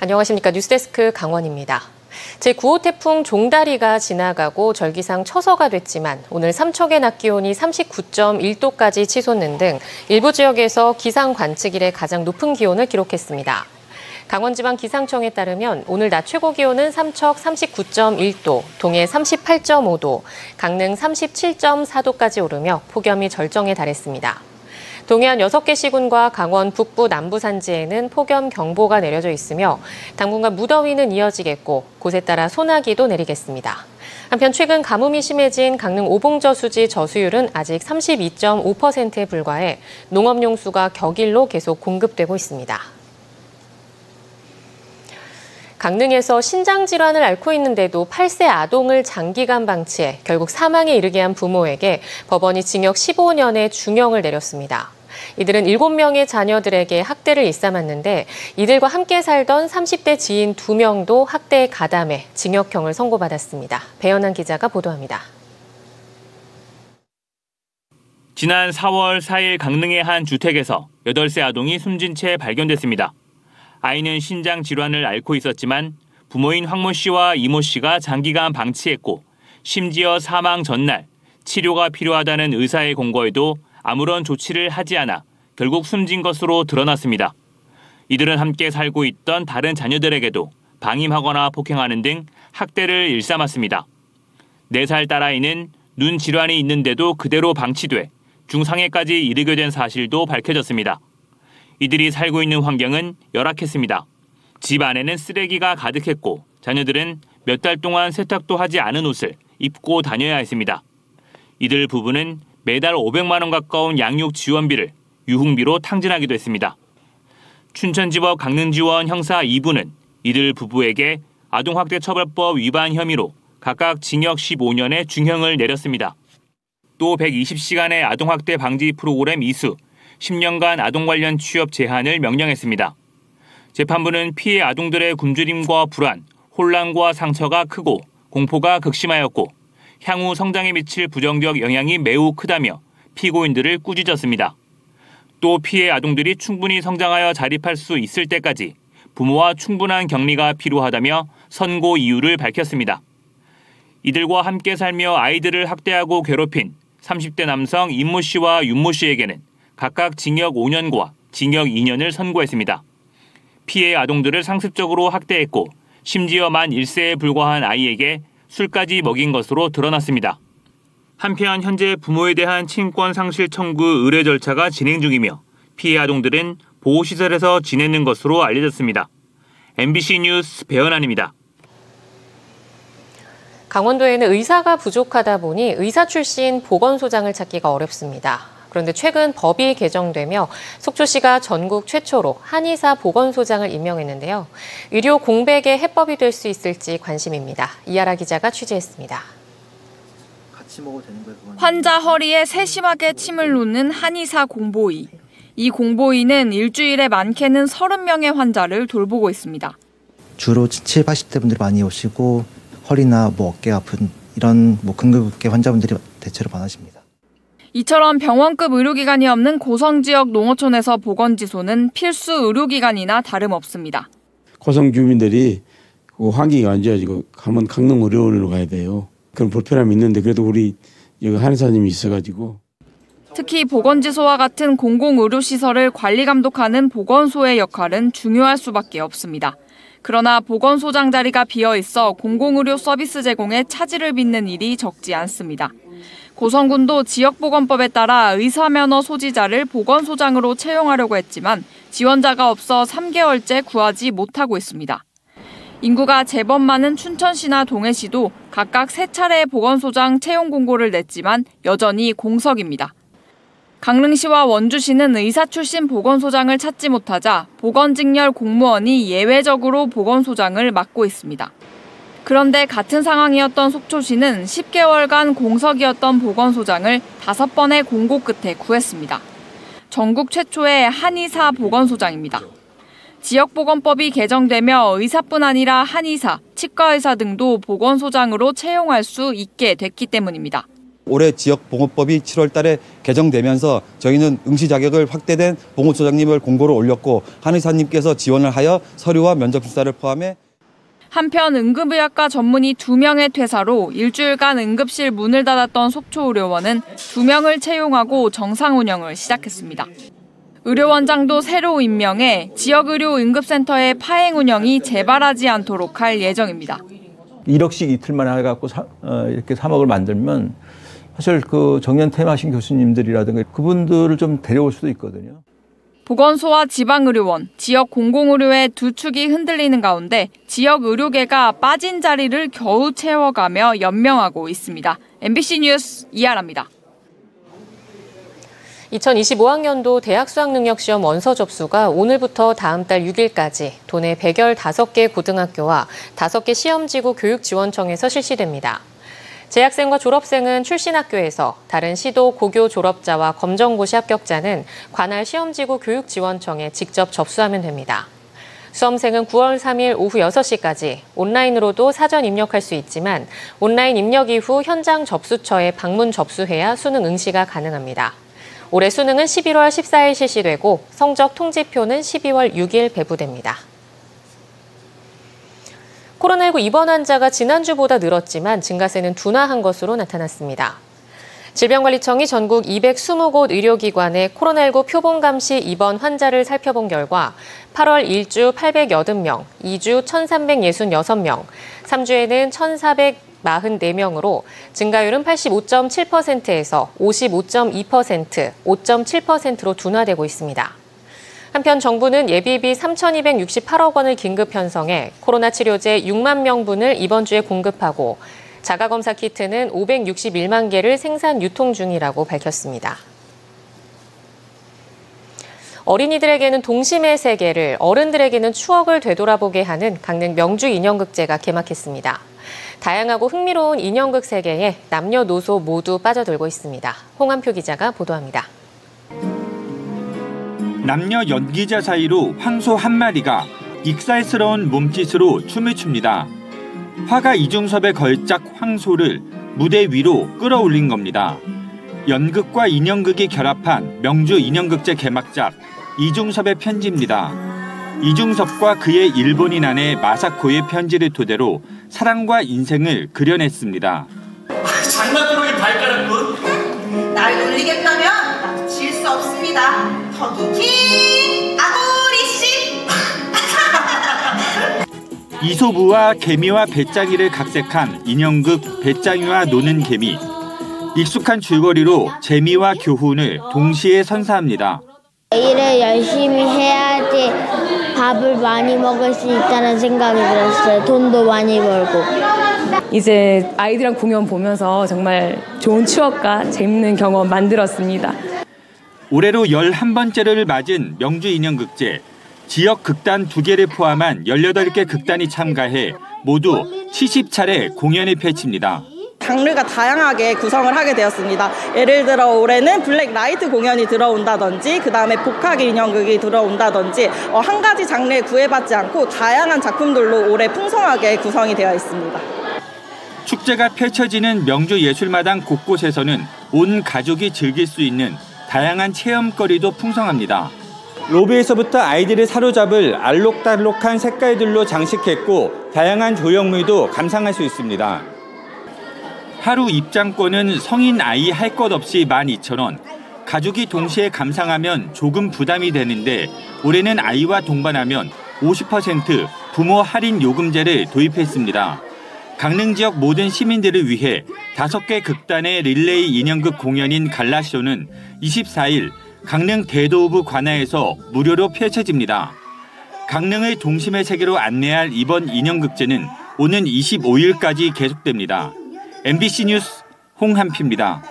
안녕하십니까. 뉴스데스크 강원입니다. 제9호 태풍 종다리가 지나가고 절기상 처서가 됐지만 오늘 삼척의 낮 기온이 39.1도까지 치솟는 등 일부 지역에서 기상 관측일에 가장 높은 기온을 기록했습니다. 강원지방기상청에 따르면 오늘 낮 최고 기온은 삼척 39.1도, 동해 38.5도, 강릉 37.4도까지 오르며 폭염이 절정에 달했습니다. 동해안 6개 시군과 강원 북부 남부 산지에는 폭염경보가 내려져 있으며 당분간 무더위는 이어지겠고 곳에 따라 소나기도 내리겠습니다. 한편 최근 가뭄이 심해진 강릉 오봉저수지 저수율은 아직 32.5%에 불과해 농업용수가 격일로 계속 공급되고 있습니다. 강릉에서 신장질환을 앓고 있는데도 8세 아동을 장기간 방치해 결국 사망에 이르게 한 부모에게 법원이 징역 15년의 중형을 내렸습니다. 이들은 7명의 자녀들에게 학대를 일삼았는데 이들과 함께 살던 30대 지인 2명도 학대에 가담해 징역형을 선고받았습니다. 배연한 기자가 보도합니다. 지난 4월 4일 강릉의 한 주택에서 8세 아동이 숨진 채 발견됐습니다. 아이는 신장 질환을 앓고 있었지만 부모인 황모 씨와 이모 씨가 장기간 방치했고 심지어 사망 전날 치료가 필요하다는 의사의 공고에도 아무런 조치를 하지 않아 결국 숨진 것으로 드러났습니다. 이들은 함께 살고 있던 다른 자녀들에게도 방임하거나 폭행하는 등 학대를 일삼았습니다. 4살 딸아이는 눈 질환이 있는데도 그대로 방치돼 중상해까지 이르게 된 사실도 밝혀졌습니다. 이들이 살고 있는 환경은 열악했습니다. 집 안에는 쓰레기가 가득했고 자녀들은 몇 달 동안 세탁도 하지 않은 옷을 입고 다녀야 했습니다. 이들 부부는 매달 500만 원 가까운 양육 지원비를 유흥비로 탕진하기도 했습니다. 춘천지법 강릉지원 형사 2부는 이들 부부에게 아동학대처벌법 위반 혐의로 각각 징역 15년의 중형을 내렸습니다. 또 120시간의 아동학대 방지 프로그램 이수, 10년간 아동 관련 취업 제한을 명령했습니다. 재판부는 피해 아동들의 굶주림과 불안, 혼란과 상처가 크고 공포가 극심하였고 향후 성장에 미칠 부정적 영향이 매우 크다며 피고인들을 꾸짖었습니다. 또 피해 아동들이 충분히 성장하여 자립할 수 있을 때까지 부모와 충분한 격리가 필요하다며 선고 이유를 밝혔습니다. 이들과 함께 살며 아이들을 학대하고 괴롭힌 30대 남성 임모 씨와 윤모 씨에게는 각각 징역 5년과 징역 2년을 선고했습니다. 피해 아동들을 상습적으로 학대했고 심지어 만 1세에 불과한 아이에게 술까지 먹인 것으로 드러났습니다. 한편 현재 부모에 대한 친권 상실 청구 의뢰 절차가 진행 중이며 피해 아동들은 보호시설에서 지내는 것으로 알려졌습니다. MBC 뉴스 배연한입니다. 강원도에는 의사가 부족하다 보니 의사 출신 보건소장을 찾기가 어렵습니다. 그런데 최근 법이 개정되며 속초시가 전국 최초로 한의사 보건소장을 임명했는데요. 의료 공백의 해법이 될 수 있을지 관심입니다. 이하라 기자가 취재했습니다. 환자 허리에 세심하게 침을 놓는 한의사 공보의. 이 공보의는 일주일에 많게는 30명의 환자를 돌보고 있습니다. 주로 70, 80대 분들이 많이 오시고 허리나 어깨 아픈 이런 근급계 환자분들이 대체로 많으십니다. 이처럼 병원급 의료기관이 없는 고성지역 농어촌에서 보건지소는 필수 의료기관이나 다름없습니다. 고성 주민들이 환경이 안 좋아지고 가면 강릉 의료원으로 가야 돼요. 그런 불편함이 있는데 그래도 우리 여기 한의사님이 있어가지고. 특히 보건지소와 같은 공공의료시설을 관리 감독하는 보건소의 역할은 중요할 수밖에 없습니다. 그러나 보건소장 자리가 비어있어 공공의료 서비스 제공에 차질을 빚는 일이 적지 않습니다. 고성군도 지역보건법에 따라 의사면허 소지자를 보건소장으로 채용하려고 했지만 지원자가 없어 3개월째 구하지 못하고 있습니다. 인구가 제법 많은 춘천시나 동해시도 각각 3차례 보건소장 채용 공고를 냈지만 여전히 공석입니다. 강릉시와 원주시는 의사 출신 보건소장을 찾지 못하자 보건직렬 공무원이 예외적으로 보건소장을 맡고 있습니다. 그런데 같은 상황이었던 속초시는 10개월간 공석이었던 보건소장을 5번의 공고 끝에 구했습니다. 전국 최초의 한의사 보건소장입니다. 지역보건법이 개정되며 의사뿐 아니라 한의사, 치과의사 등도 보건소장으로 채용할 수 있게 됐기 때문입니다. 올해 지역봉업법이 7월 달에 개정되면서 저희는 응시 자격을 확대된 봉업소장님을 공고로 올렸고 한의사님께서 지원을 하여 서류와 면접 심사를 포함해 한편 응급의학과 전문의 2명의 퇴사로 일주일간 응급실 문을 닫았던 속초의료원은 2명을 채용하고 정상 운영을 시작했습니다. 의료원장도 새로 임명해 지역의료 응급센터의 파행 운영이 재발하지 않도록 할 예정입니다. 1억씩 이틀만 해갖고 이렇게 3억을 만들면 사실 그 정년 퇴임하신 교수님들이라든가 그분들을 좀 데려올 수도 있거든요. 보건소와 지방의료원, 지역 공공의료의 두 축이 흔들리는 가운데 지역 의료계가 빠진 자리를 겨우 채워가며 연명하고 있습니다. MBC 뉴스 이하라입니다. 2025학년도 대학 수학능력시험 원서 접수가 오늘부터 다음 달 6일까지 도내 115개 고등학교와 5개 시험지구 교육지원청에서 실시됩니다. 재학생과 졸업생은 출신 학교에서, 다른 시도 고교 졸업자와 검정고시 합격자는 관할 시험지구 교육지원청에 직접 접수하면 됩니다. 수험생은 9월 3일 오후 6시까지 온라인으로도 사전 입력할 수 있지만 온라인 입력 이후 현장 접수처에 방문 접수해야 수능 응시가 가능합니다. 올해 수능은 11월 14일 실시되고 성적 통지표는 12월 6일 배부됩니다. 코로나19 입원 환자가 지난주보다 늘었지만 증가세는 둔화한 것으로 나타났습니다. 질병관리청이 전국 220곳 의료기관에 코로나19 표본감시 입원 환자를 살펴본 결과 8월 1주 880명, 2주 1366명, 3주에는 1444명으로 증가율은 85.7%에서 55.2%, 5.7%로 둔화되고 있습니다. 한편 정부는 예비비 3,268억 원을 긴급 편성해 코로나 치료제 6만 명분을 이번 주에 공급하고 자가검사 키트는 561만 개를 생산 유통 중이라고 밝혔습니다. 어린이들에게는 동심의 세계를, 어른들에게는 추억을 되돌아보게 하는 강릉 명주 인형극제가 개막했습니다. 다양하고 흥미로운 인형극 세계에 남녀노소 모두 빠져들고 있습니다. 홍한표 기자가 보도합니다. 남녀 연기자 사이로 황소 한 마리가 익살스러운 몸짓으로 춤을 춥니다. 화가 이중섭의 걸작 황소를 무대 위로 끌어올린 겁니다. 연극과 인형극이 결합한 명주 인형극제 개막작 이중섭의 편지입니다. 이중섭과 그의 일본인 아내 마사코의 편지를 토대로 사랑과 인생을 그려냈습니다. 장난꾸러기 발가락군. 날 놀리겠다면 질 수 없습니다. 턱이긴 아구리씨. 이소부와 개미와 배짱이를 각색한 인형극 배짱이와 노는 개미. 익숙한 줄거리로 재미와 교훈을 동시에 선사합니다. 일을 열심히 해야지 밥을 많이 먹을 수 있다는 생각이 들었어요. 돈도 많이 벌고. 이제 아이들이랑 공연 보면서 정말 좋은 추억과 재밌는 경험 만들었습니다. 올해로 11번째를 맞은 명주 인형극제. 지역 극단 2개를 포함한 18개 극단이 참가해 모두 70차례 공연을 펼칩니다. 장르가 다양하게 구성을 하게 되었습니다. 예를 들어 올해는 블랙 라이트 공연이 들어온다든지 그다음에 복학 인형극이 들어온다든지 한 가지 장르에 구애받지 않고 다양한 작품들로 올해 풍성하게 구성이 되어 있습니다. 축제가 펼쳐지는 명주 예술마당 곳곳에서는 온 가족이 즐길 수 있는 다양한 체험거리도 풍성합니다. 로비에서부터 아이들을 사로잡을 알록달록한 색깔들로 장식했고 다양한 조형물도 감상할 수 있습니다. 하루 입장권은 성인 아이 할 것 없이 12,000원. 가족이 동시에 감상하면 조금 부담이 되는데 올해는 아이와 동반하면 50% 부모 할인 요금제를 도입했습니다. 강릉 지역 모든 시민들을 위해 5개 극단의 릴레이 인형극 공연인 갈라쇼는 24일 강릉 대도읍 관아에서 무료로 펼쳐집니다. 강릉을 동심의 세계로 안내할 이번 인형극제는 오는 25일까지 계속됩니다. MBC 뉴스 홍한표입니다.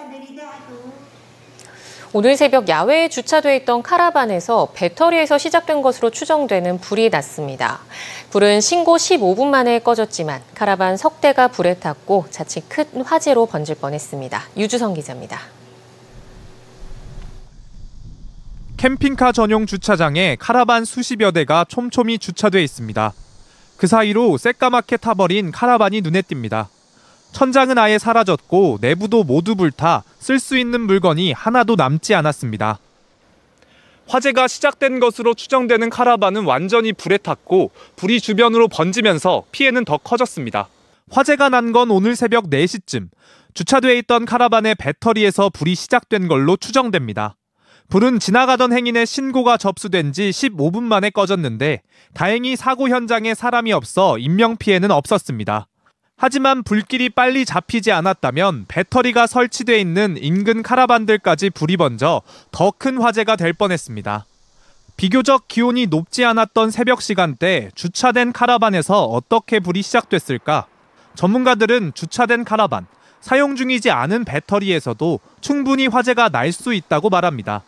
오늘 새벽 야외에 주차돼 있던 카라반에서 배터리에서 시작된 것으로 추정되는 불이 났습니다. 불은 신고 15분 만에 꺼졌지만 카라반 석 대가 불에 탔고 자칫 큰 화재로 번질 뻔했습니다. 유주성 기자입니다. 캠핑카 전용 주차장에 카라반 수십여 대가 촘촘히 주차돼 있습니다. 그 사이로 새까맣게 타버린 카라반이 눈에 띕니다. 천장은 아예 사라졌고 내부도 모두 불타 쓸 수 있는 물건이 하나도 남지 않았습니다. 화재가 시작된 것으로 추정되는 카라반은 완전히 불에 탔고 불이 주변으로 번지면서 피해는 더 커졌습니다. 화재가 난 건 오늘 새벽 4시쯤 주차돼 있던 카라반의 배터리에서 불이 시작된 걸로 추정됩니다. 불은 지나가던 행인의 신고가 접수된 지 15분 만에 꺼졌는데 다행히 사고 현장에 사람이 없어 인명피해는 없었습니다. 하지만 불길이 빨리 잡히지 않았다면 배터리가 설치돼 있는 인근 카라반들까지 불이 번져 더 큰 화재가 될 뻔했습니다. 비교적 기온이 높지 않았던 새벽 시간대 주차된 카라반에서 어떻게 불이 시작됐을까? 전문가들은 주차된 카라반, 사용 중이지 않은 배터리에서도 충분히 화재가 날 수 있다고 말합니다.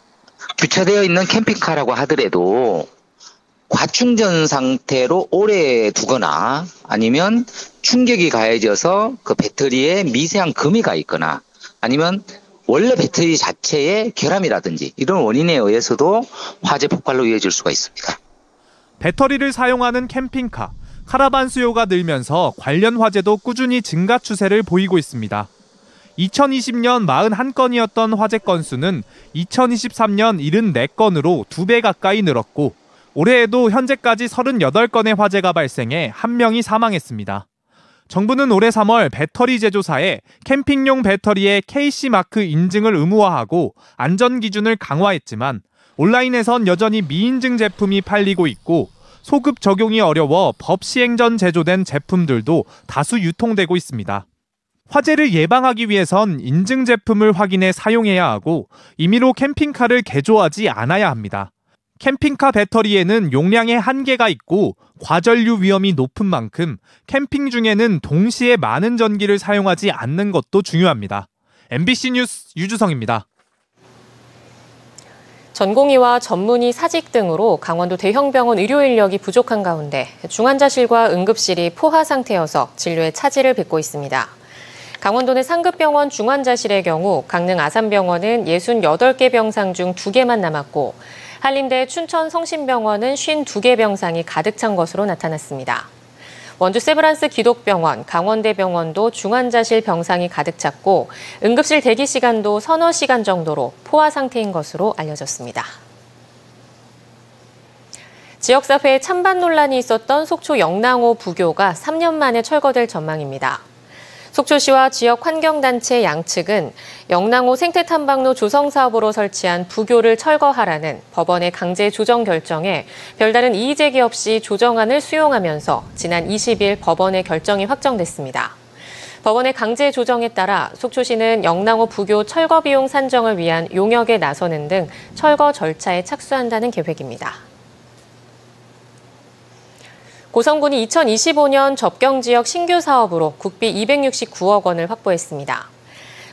주차되어 있는 캠핑카라고 하더라도 과충전 상태로 오래 두거나 아니면 충격이 가해져서 그 배터리에 미세한 금이가 있거나 아니면 원래 배터리 자체의 결함이라든지 이런 원인에 의해서도 화재 폭발로 이어질 수가 있습니다. 배터리를 사용하는 캠핑카, 카라반 수요가 늘면서 관련 화재도 꾸준히 증가 추세를 보이고 있습니다. 2020년 41건이었던 화재 건수는 2023년 74건으로 2배 가까이 늘었고 올해에도 현재까지 38건의 화재가 발생해 1명이 사망했습니다. 정부는 올해 3월 배터리 제조사에 캠핑용 배터리의 KC마크 인증을 의무화하고 안전기준을 강화했지만 온라인에선 여전히 미인증 제품이 팔리고 있고 소급 적용이 어려워 법 시행 전 제조된 제품들도 다수 유통되고 있습니다. 화재를 예방하기 위해선 인증 제품을 확인해 사용해야 하고 임의로 캠핑카를 개조하지 않아야 합니다. 캠핑카 배터리에는 용량의 한계가 있고 과전류 위험이 높은 만큼 캠핑 중에는 동시에 많은 전기를 사용하지 않는 것도 중요합니다. MBC 뉴스 유주성입니다. 전공의와 전문의 사직 등으로 강원도 대형병원 의료 인력이 부족한 가운데 중환자실과 응급실이 포화 상태여서 진료에 차질을 빚고 있습니다. 강원도 내 상급병원 중환자실의 경우 강릉 아산병원은 68개 병상 중 2개만 남았고 한림대 춘천 성심병원은 52개 병상이 가득 찬 것으로 나타났습니다. 원주 세브란스 기독병원, 강원대병원도 중환자실 병상이 가득 찼고 응급실 대기 시간도 서너 시간 정도로 포화 상태인 것으로 알려졌습니다. 지역사회에 찬반 논란이 있었던 속초 영랑호 부교가 3년 만에 철거될 전망입니다. 속초시와 지역 환경단체 양측은 영랑호 생태탐방로 조성사업으로 설치한 부교를 철거하라는 법원의 강제 조정 결정에 별다른 이의제기 없이 조정안을 수용하면서 지난 20일 법원의 결정이 확정됐습니다. 법원의 강제 조정에 따라 속초시는 영랑호 부교 철거 비용 산정을 위한 용역에 나서는 등 철거 절차에 착수한다는 계획입니다. 고성군이 2025년 접경지역 신규 사업으로 국비 269억 원을 확보했습니다.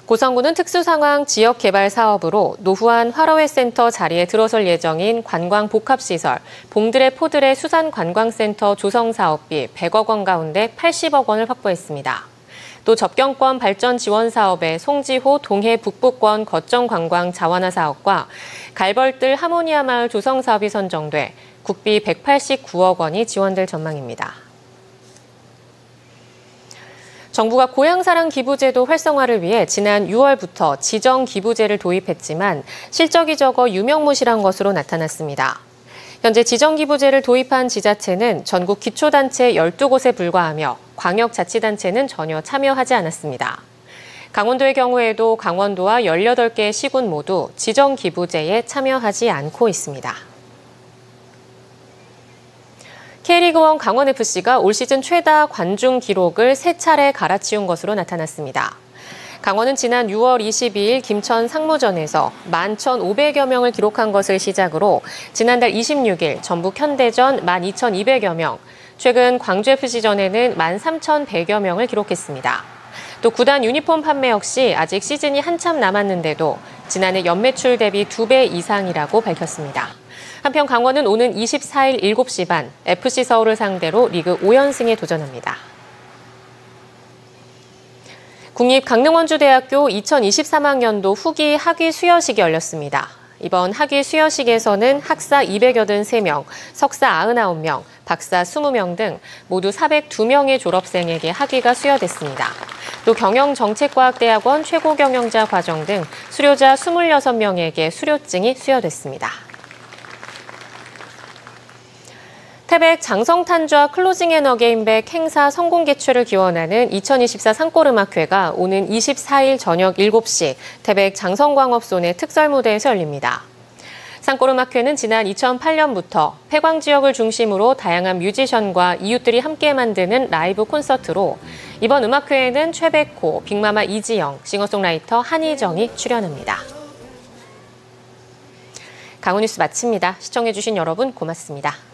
고성군은 특수상황 지역개발 사업으로 노후한 화로회센터 자리에 들어설 예정인 관광복합시설, 봉드레 포드레 수산관광센터 조성사업비 100억 원 가운데 80억 원을 확보했습니다. 또 접경권 발전 지원 사업에 송지호 동해 북부권 거점관광 자원화 사업과 갈벌들 하모니아 마을 조성 사업이 선정돼 국비 189억 원이 지원될 전망입니다. 정부가 고향사랑 기부제도 활성화를 위해 지난 6월부터 지정기부제를 도입했지만 실적이 적어 유명무실한 것으로 나타났습니다. 현재 지정기부제를 도입한 지자체는 전국 기초단체 12곳에 불과하며 광역자치단체는 전혀 참여하지 않았습니다. 강원도의 경우에도 강원도와 18개 시군 모두 지정기부제에 참여하지 않고 있습니다. K리그1 강원FC가 올 시즌 최다 관중 기록을 3차례 갈아치운 것으로 나타났습니다. 강원은 지난 6월 22일 김천 상무전에서 11,500여 명을 기록한 것을 시작으로 지난달 26일 전북 현대전 12,200여 명, 최근 광주FC전에는 13,100여 명을 기록했습니다. 또 구단 유니폼 판매 역시 아직 시즌이 한참 남았는데도 지난해 연매출 대비 2배 이상이라고 밝혔습니다. 한편 강원은 오는 24일 7시 반 FC 서울을 상대로 리그 5연승에 도전합니다. 국립강릉원주대학교 2023학년도 후기 학위 수여식이 열렸습니다. 이번 학위 수여식에서는 학사 283명, 석사 99명, 박사 20명 등 모두 402명의 졸업생에게 학위가 수여됐습니다. 또 경영정책과학대학원 최고경영자 과정 등 수료자 26명에게 수료증이 수여됐습니다. 태백 장성탄좌 클로징 앤 어게인백 행사 성공 개최를 기원하는 2024 산골음악회가 오는 24일 저녁 7시 태백 장성광업소내 특설무대에서 열립니다. 산골음악회는 지난 2008년부터 폐광 지역을 중심으로 다양한 뮤지션과 이웃들이 함께 만드는 라이브 콘서트로 이번 음악회에는 최백호, 빅마마 이지영, 싱어송라이터 한희정이 출연합니다. 강훈 뉴스 마칩니다. 시청해주신 여러분 고맙습니다.